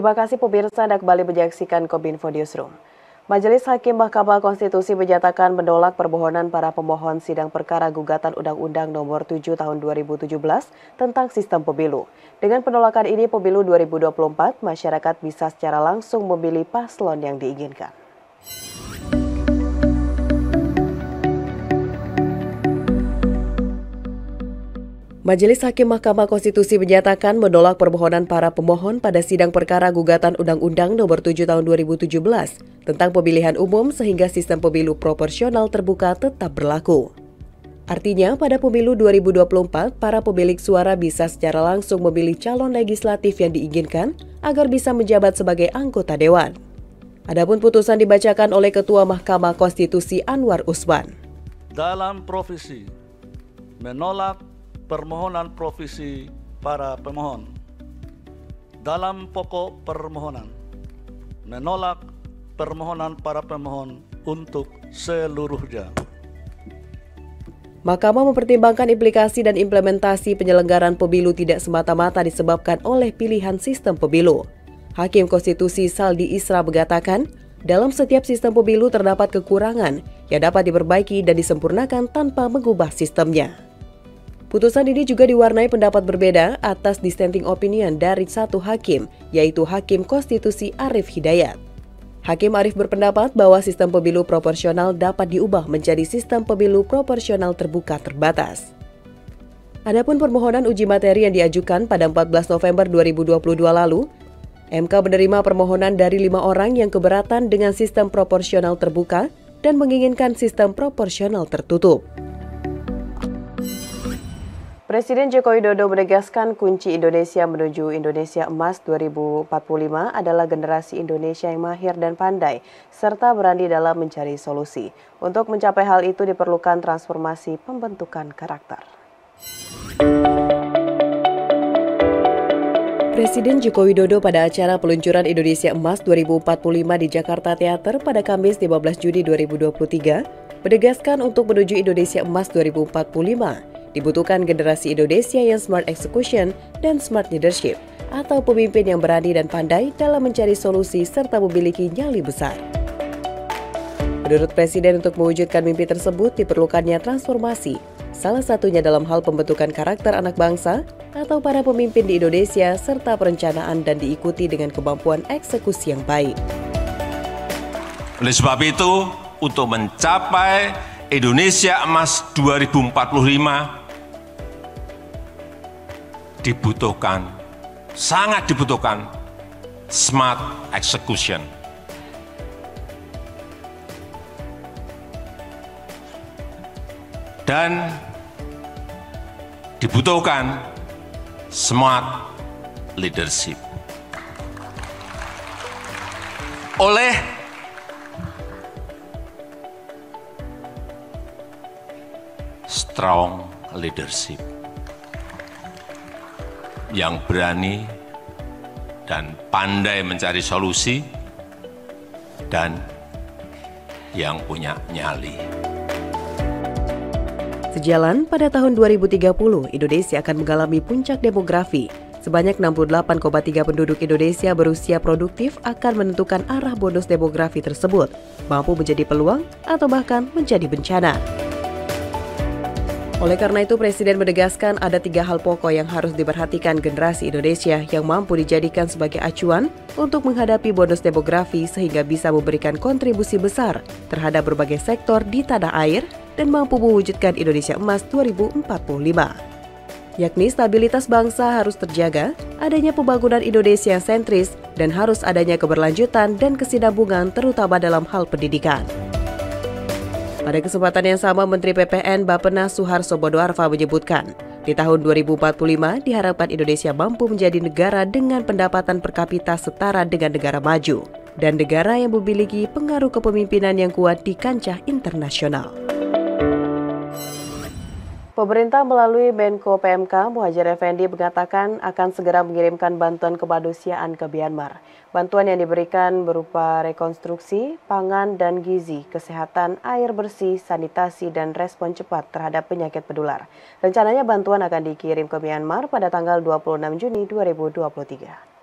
Terima kasih pemirsa Anda kembali menyaksikan Kominfo Newsroom. Majelis Hakim Mahkamah Konstitusi menyatakan menolak permohonan para pemohon sidang perkara gugatan Undang-Undang Nomor 7 Tahun 2017 tentang sistem pemilu. Dengan penolakan ini, pemilu 2024 masyarakat bisa secara langsung memilih paslon yang diinginkan. Majelis Hakim Mahkamah Konstitusi menyatakan menolak permohonan para pemohon pada sidang perkara gugatan Undang-Undang Nomor 7 Tahun 2017 tentang pemilihan umum sehingga sistem pemilu proporsional terbuka tetap berlaku. Artinya, pada pemilu 2024, para pemilik suara bisa secara langsung memilih calon legislatif yang diinginkan agar bisa menjabat sebagai anggota dewan. Adapun putusan dibacakan oleh Ketua Mahkamah Konstitusi Anwar Usman. Dalam provisi menolak permohonan provisi para pemohon. Dalam pokok permohonan, menolak permohonan para pemohon untuk seluruhnya. Mahkamah mempertimbangkan implikasi dan implementasi penyelenggaraan pemilu tidak semata-mata disebabkan oleh pilihan sistem pemilu. Hakim Konstitusi Saldi Isra mengatakan, dalam setiap sistem pemilu terdapat kekurangan yang dapat diperbaiki dan disempurnakan tanpa mengubah sistemnya. Putusan ini juga diwarnai pendapat berbeda atas dissenting opinion dari satu hakim, yaitu Hakim Konstitusi Arief Hidayat. Hakim Arief berpendapat bahwa sistem pemilu proporsional dapat diubah menjadi sistem pemilu proporsional terbuka terbatas. Adapun permohonan uji materi yang diajukan pada 14 November 2022 lalu, MK menerima permohonan dari 5 orang yang keberatan dengan sistem proporsional terbuka dan menginginkan sistem proporsional tertutup. Presiden Joko Widodo menegaskan kunci Indonesia menuju Indonesia Emas 2045 adalah generasi Indonesia yang mahir dan pandai, serta berani dalam mencari solusi. Untuk mencapai hal itu diperlukan transformasi pembentukan karakter. Presiden Joko Widodo pada acara peluncuran Indonesia Emas 2045 di Jakarta Theater pada Kamis 15 Juni 2023 menegaskan untuk menuju Indonesia Emas 2045 dibutuhkan generasi Indonesia yang smart execution dan smart leadership atau pemimpin yang berani dan pandai dalam mencari solusi serta memiliki nyali besar. Menurut Presiden, untuk mewujudkan mimpi tersebut diperlukannya transformasi, salah satunya dalam hal pembentukan karakter anak bangsa atau para pemimpin di Indonesia serta perencanaan dan diikuti dengan kemampuan eksekusi yang baik. Oleh sebab itu, untuk mencapai Indonesia Emas 2045 sangat dibutuhkan smart execution. Dan dibutuhkan smart leadership. Oleh strong leadership yang berani dan pandai mencari solusi dan yang punya nyali. Sejalan, pada tahun 2030, Indonesia akan mengalami puncak demografi. Sebanyak 68,3 penduduk Indonesia berusia produktif akan menentukan arah bonus demografi tersebut, mampu menjadi peluang atau bahkan menjadi bencana. Oleh karena itu, Presiden menegaskan ada 3 hal pokok yang harus diperhatikan generasi Indonesia yang mampu dijadikan sebagai acuan untuk menghadapi bonus demografi sehingga bisa memberikan kontribusi besar terhadap berbagai sektor di tanah air dan mampu mewujudkan Indonesia Emas 2045. Yakni stabilitas bangsa harus terjaga, adanya pembangunan Indonesia yang sentris, dan harus adanya keberlanjutan dan kesinambungan terutama dalam hal pendidikan. Pada kesempatan yang sama, Menteri PPN Bappenas Suharso Monoarfa menyebutkan, di tahun 2045 diharapkan Indonesia mampu menjadi negara dengan pendapatan per kapita setara dengan negara maju, dan negara yang memiliki pengaruh kepemimpinan yang kuat di kancah internasional. Pemerintah melalui Menko PMK Muhadjir Effendi mengatakan akan segera mengirimkan bantuan kemanusiaan ke Myanmar. Bantuan yang diberikan berupa rekonstruksi, pangan dan gizi, kesehatan, air bersih, sanitasi, dan respon cepat terhadap penyakit menular. Rencananya bantuan akan dikirim ke Myanmar pada tanggal 26 Juni 2023.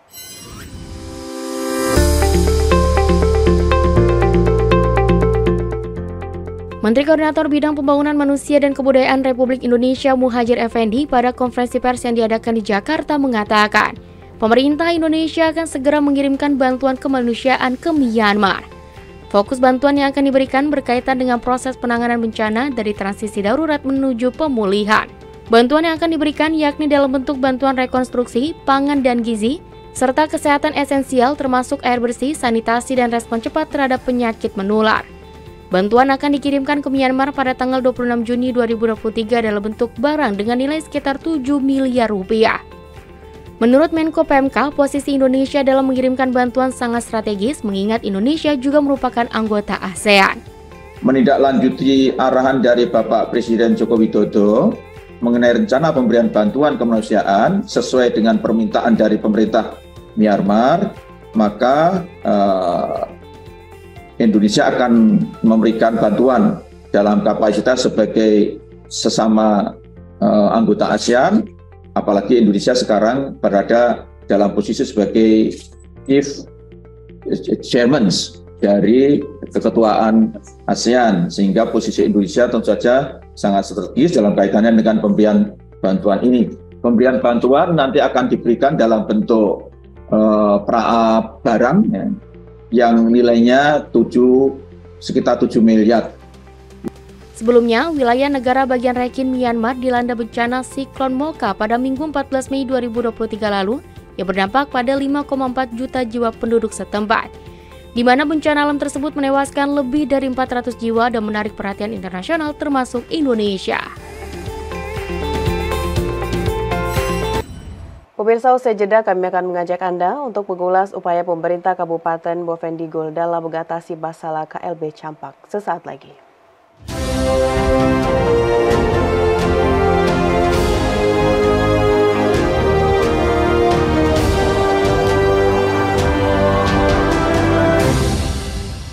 Menteri Koordinator Bidang Pembangunan Manusia dan Kebudayaan Republik Indonesia Muhadjir Effendi pada konferensi pers yang diadakan di Jakarta mengatakan, pemerintah Indonesia akan segera mengirimkan bantuan kemanusiaan ke Myanmar. Fokus bantuan yang akan diberikan berkaitan dengan proses penanganan bencana dari transisi darurat menuju pemulihan. Bantuan yang akan diberikan yakni dalam bentuk bantuan rekonstruksi, pangan dan gizi, serta kesehatan esensial termasuk air bersih, sanitasi, dan respon cepat terhadap penyakit menular. Bantuan akan dikirimkan ke Myanmar pada tanggal 26 Juni 2023 dalam bentuk barang dengan nilai sekitar 7 miliar rupiah. Menurut Menko PMK, posisi Indonesia dalam mengirimkan bantuan sangat strategis mengingat Indonesia juga merupakan anggota ASEAN. Menindaklanjuti arahan dari Bapak Presiden Joko Widodo mengenai rencana pemberian bantuan kemanusiaan sesuai dengan permintaan dari pemerintah Myanmar, maka Indonesia akan memberikan bantuan dalam kapasitas sebagai sesama anggota ASEAN, apalagi Indonesia sekarang berada dalam posisi sebagai Chief Chairman dari keketuaan ASEAN, sehingga posisi Indonesia tentu saja sangat strategis dalam kaitannya dengan pemberian bantuan ini. Pemberian bantuan nanti akan diberikan dalam bentuk barang ya, yang nilainya sekitar 7 miliar. Sebelumnya, wilayah negara bagian Rakhine Myanmar dilanda bencana siklon Mocha pada Minggu 14 Mei 2023 lalu yang berdampak pada 5,4 juta jiwa penduduk setempat, di mana bencana alam tersebut menewaskan lebih dari 400 jiwa dan menarik perhatian internasional termasuk Indonesia. Pemirsa, usai jeda kami akan mengajak Anda untuk mengulas upaya pemerintah Kabupaten Bovendigul dalam mengatasi masalah KLB campak. Sesaat lagi.